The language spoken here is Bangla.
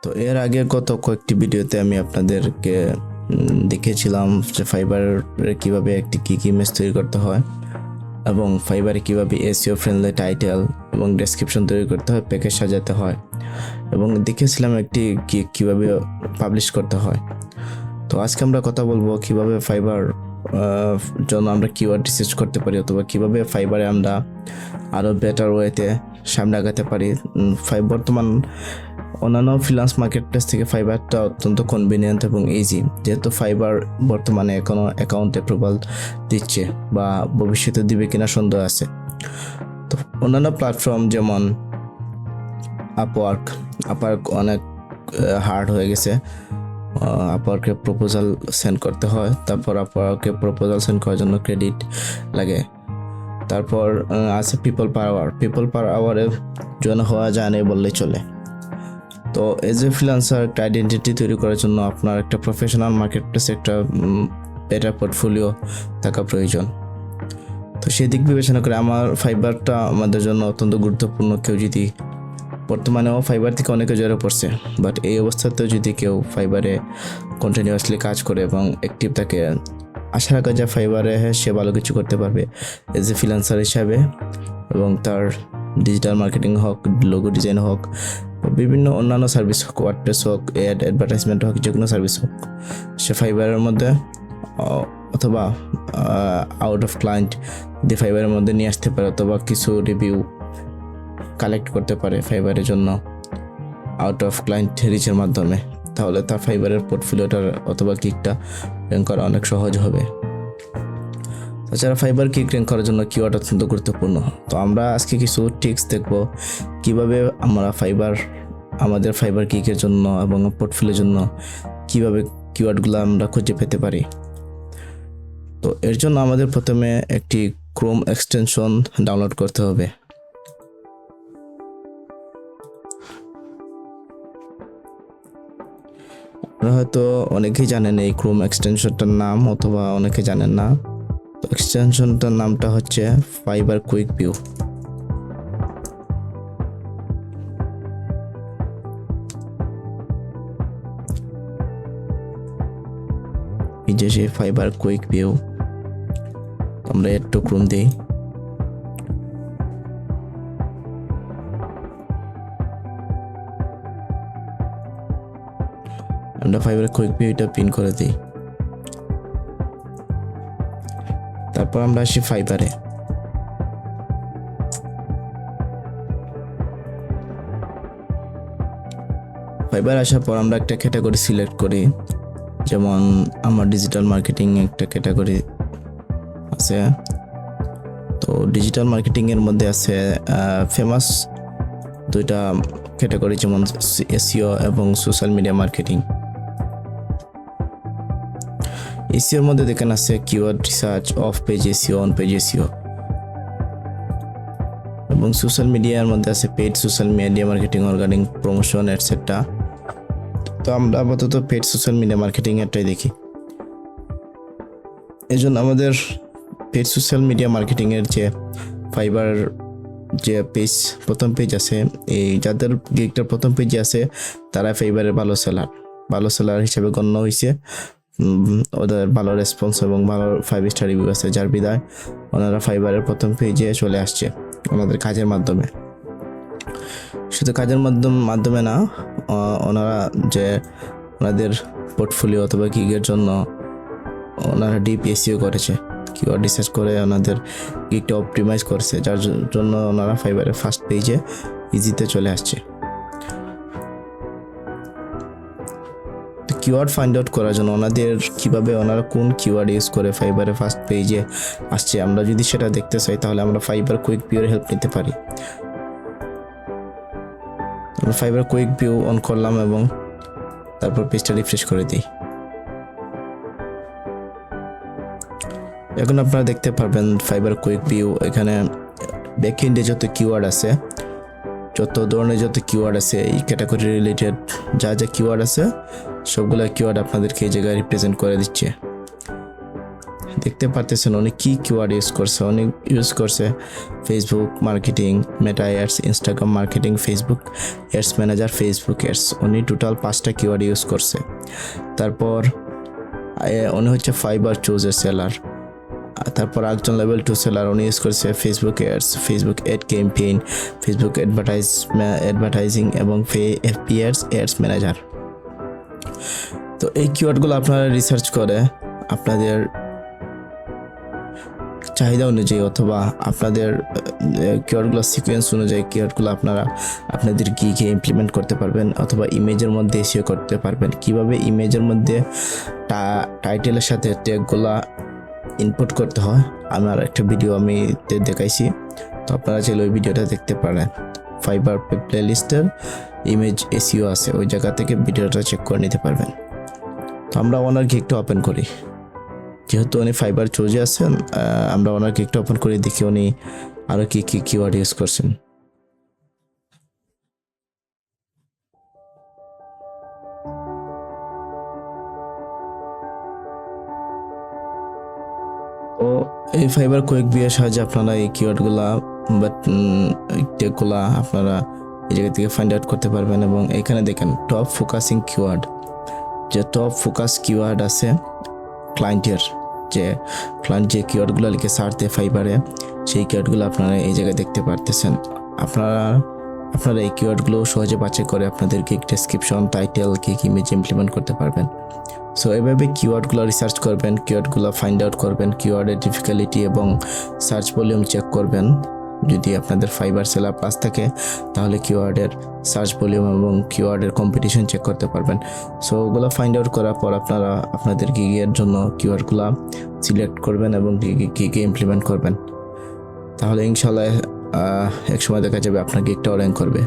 তো এর আগে গত কয়েকটি ভিডিওতে আমি আপনাদেরকে দেখিয়েছিলাম যে ফাইবারে কিভাবে একটি কি ইমেজ তৈরি করতে হয় এবং ফাইবারে কিভাবে এসইও ফ্রেন্ডলি টাইটেল এবং ডেসক্রিপশন তৈরি করতে হয়, প্যাকেজ সাজাতে হয় এবং দেখিয়েছিলাম একটি কিভাবে পাবলিশ করতে হয়। তো আজকে আমরা কথা বলবো কিভাবে ফাইবার জন্য আমরা কিওয়ার্ড রিসার্চ করতে পারি অথবা কিভাবে ফাইবারে আমরা আরও বেটার ওয়েতে সামনে আগাতে পারি। বর্তমান অন্যান্য ফ্রিল্যান্স মার্কেট প্লেস থেকে ফাইবারটা অত্যন্ত কনভিনিয়েন্ট এবং ইজি, যেহেতু ফাইবার বর্তমানে এখনও অ্যাকাউন্ট অ্যাপ্রুভাল দিচ্ছে বা ভবিষ্যতে দিবে কিনা সন্দেহ আছে। তো অন্যান্য প্ল্যাটফর্ম যেমন আপওয়ার্ক অনেক হার্ড হয়ে গেছে। আপওয়ার্কে প্রপোজাল সেন্ড করতে হয়, তারপর আপওয়ার্কে প্রপোজাল সেন্ড করার জন্য ক্রেডিট লাগে। তারপর আছে পিপল পার আওয়ারে জয়েন হওয়া যায় না বললেই চলে। তো এজ এ ফ্রিল্যান্সার একটা আইডেন্টিটি তৈরি করার জন্য আপনার একটা প্রফেশনাল মার্কেট প্লেসে একটা বেটার পোর্টফোলিও থাকা প্রয়োজন। তো সেই দিক বিবেচনা করে আমার ফাইবারটা আমাদের জন্য অত্যন্ত গুরুত্বপূর্ণ। কেউ যদি বর্তমানেও ফাইবার থেকে অনেকে জড়ো পড়ছে, বাট এই অবস্থাতেও যদি কেউ ফাইবারে কন্টিনিউয়াসলি কাজ করে এবং অ্যাক্টিভ থাকে, আশা রাখা যায় ফাইবারে সে ভালো কিছু করতে পারবে এজ এ ফ্রিল্যান্সার হিসাবে, এবং তার ডিজিটাল মার্কেটিং হোক, লোগো ডিজাইন হোক, বিভিন্ন অন্যান্য সার্ভিস হোক, ওয়ার্ডপ্রেস হোক, অ্যাডভার্টাইজমেন্ট হোক, যে কোনো সার্ভিস হোক, সে ফাইবারের মধ্যে অথবা আউট অফ ক্লায়েন্ট দিয়ে ফাইবারের মধ্যে নিয়ে আসতে পারে, অথবা কিছু রিভিউ কালেক্ট করতে পারে ফাইবারের জন্য আউট অফ ক্লায়েন্ট রিচের মাধ্যমে। তাহলে তার ফাইবারের পোর্টফোলিওটার অথবা কিকটা র্যাঙ্ক করা অনেক সহজ হবে। তাছাড়া ফাইবার কিক র্যাঙ্ক করার জন্য কিওয়ার্ড অত্যন্ত গুরুত্বপূর্ণ। তো আমরা আজকে কিছু টিপস দেখব কিভাবে আমরা আমাদের ফাইবার কিকের জন্য এবং পোর্টফোলিওর জন্য কিভাবে কিওয়ার্ডগুলো আমরা খুঁজে পেতে পারি। তো এর জন্য আমাদের প্রথমে একটি ক্রোম এক্সটেনশন ডাউনলোড করতে হবে। আপনারা হয়তো অনেকেই জানেন এই ক্রোম এক্সটেনশনটার নাম, অথবা অনেকে জানেন না। তো এক্সটেনশনটার নামটা হচ্ছে ফাইবার কুইক ভিউ। এই যে সেই ফাইবার কুইক ভিউ, আমরা একটু ক্রোম দিই। আমরা ফাইবার কুইক ভিউটা পিন করে দিই। তারপর আমরা আসি ফাইবারে। ফাইবার আসার পর আমরা একটা ক্যাটাগরি সিলেক্ট করি, যেমন আমার ডিজিটাল মার্কেটিং একটা ক্যাটাগরি আছে। তো ডিজিটাল মার্কেটিং এর মধ্যে আছে ফেমাস দুইটা ক্যাটাগরি, যেমন এসইও এবং সোশ্যাল মিডিয়া মার্কেটিং। এসইওর মধ্যে দেখেন আছে keyword research, off page SEO, on page SEO, এবং সোশ্যাল মিডিয়ার মধ্যে আছে paid social media marketing, organic promotion etcetera. তো আমরা আপাতত পেড সোশ্যাল মিডিয়া মার্কেটিং এরটাই দেখি। এই জন্য আমাদের পেড সোশ্যাল মিডিয়া মার্কেটিং এর যে ফাইবার যে প্রথম পেজ আছে, এই যাদের গিগটার প্রথম পেজে আছে তারা ফাইবারের ভালো সেলার হিসেবে গণ্য হয়েছে। ওদের ভালো রেসপন্স এবং ভালো 5 স্টার রিভিউ আছে, যার বিদায় ওনারা ফাইবারের প্রথম পেজে চলে আসছে ওনাদের কাজের মাধ্যমে। শুধু কাজের মাধ্যমে না, ওনারা যে ওনাদের পোর্টফোলিও অথবা গিগের জন্য ওনারা ডিপ এসইও করেছে, কিওয়ার্ড রিসার্চ করে ওনাদের গিগটা অপটিমাইজ করেছে, যার জন্য ওনারা ফাইবারের ফার্স্ট পেজে ইজিতে চলে আসছে। কিওয়ার্ড ফাইন্ড আউট করার জন্য ওনারা কোন কিওয়ার্ড ইউজ করে ফাইবারে ফার্স্ট পেজে আসছে, আমরা যদি সেটা দেখতে চাই তাহলে আমরা ফাইবার কুইক ভিউর হেল্প নিতে পারি। আমরা ফাইবার কুইক ভিউ অন করলাম এবং তারপর পেজটা রিফ্রেশ করে দিই। এখন আপনারা দেখতে পারবেন ফাইবার কুইক ভিউ, এখানে ব্যাকএন্ডে যত কিওয়ার্ড আছে, যত ধরনের কিওয়ার্ড আছে, এই ক্যাটাগরি রিলেটেড যা কিওয়ার্ড আছে সবগুলো কিওয়ার্ড আপনাদেরকে এই জায়গায় রিপ্রেজেন্ট করে দিচ্ছে। দেখতে পারতেছেন উনি কি কিওয়ার্ড ইউজ করছে। উনি ইউজ করছে ফেসবুক মার্কেটিং, মেটা ads, Instagram marketing, Facebook ads manager, Facebook ads. উনি টোটাল 5টা কিওয়ার্ড ইউজ করছে। তারপর উনি হচ্ছে ফাইবার চুজের সেলার। তারপর একজন লেভেল 2 সেলার, উনি ইউজ করছে Facebook ads, Facebook ad campaign, Facebook advertising এবং এফপিএস অ্যাডস ম্যানেজার। তো এই কিওয়ার্ডগুলো আপনারা রিসার্চ করে আপনাদের চাহিদা অনুযায়ী অথবা আপনাদের কিওয়ার্ডগুলো সিকোয়েন্স অনুযায়ী কিওয়ার্ডগুলো আপনারা আপনাদের গিগে ইমপ্লিমেন্ট করতে পারবেন অথবা ইমেজের মধ্যে এসইও করতে পারবেন। কিভাবে ইমেজের মধ্যে টাইটেলের সাথে ট্যাগগুলা ইনপুট করতে হয় আমার একটা ভিডিও আমি দেখাইছি, তো আপনারা চাইলে ওই ভিডিওটা দেখতে পারেন। ফাইবার প্লেলিস্টের ইমেজ এসইও আছে, ওই জায়গা থেকে ভিডিওটা চেক করে নিতে পারবেন। তো আমরা ওনার গিগটা ওপেন করি, যেহেতু উনি ফাইবার চুজে আছেন আমরা ওনার গিগটা ওপেন করে দেখি উনি আরও কি কি কিওয়ার্ড ইউজ করছেন। তো এই ফাইবার কুইক বিয়ের সাহায্যে আপনারা এই কিওয়ার্ডগুলা বা ট্যাগগুলা আপনারা এই জায়গা থেকে ফাইন্ড আউট করতে পারবেন। এবং এখানে দেখেন টপ ফোকাসিং কিওয়ার্ড, যে টপ ফোকাস কিওয়ার্ড আছে ক্লায়েন্টের, যে ক্লায়েন্ট যে কিওয়ার্ডগুলো লিখে সার্চ দেয় ফাইবারে, সেই কিওয়ার্ডগুলো আপনারা এই জায়গায় দেখতে পারতেছেন। আপনারা এই কিওয়ার্ডগুলো সহজে বাছাই করে আপনাদের gig description, title, gig image implement করতে পারবেন। সো এভাবে কিওয়ার্ডগুলো রিসার্চ করবেন, কিওয়ার্ডগুলো ফাইন্ড আউট করবেন, কিওয়ার্ডের ডিফিকাল্টি এবং সার্চ ভলিউম চেক করবেন। যদি আপনাদের ফাইবার সেলার প্লাস থাকে তাহলে কিওয়ার্ডের সার্চ ভলিউম এবং কিওয়ার্ডের কম্পিটিশন চেক করতে পারবেন। সো ওগুলো ফাইন্ড আউট করার পর আপনারা আপনাদের গিগের জন্য কিওয়ার্ডগুলো সিলেক্ট করবেন এবং গিগে ইমপ্লিমেন্ট করবেন। তাহলে ইনশাআল্লাহ এক সময় দেখা যাবে আপনার গিগটাও র্যাঙ্ক করবে।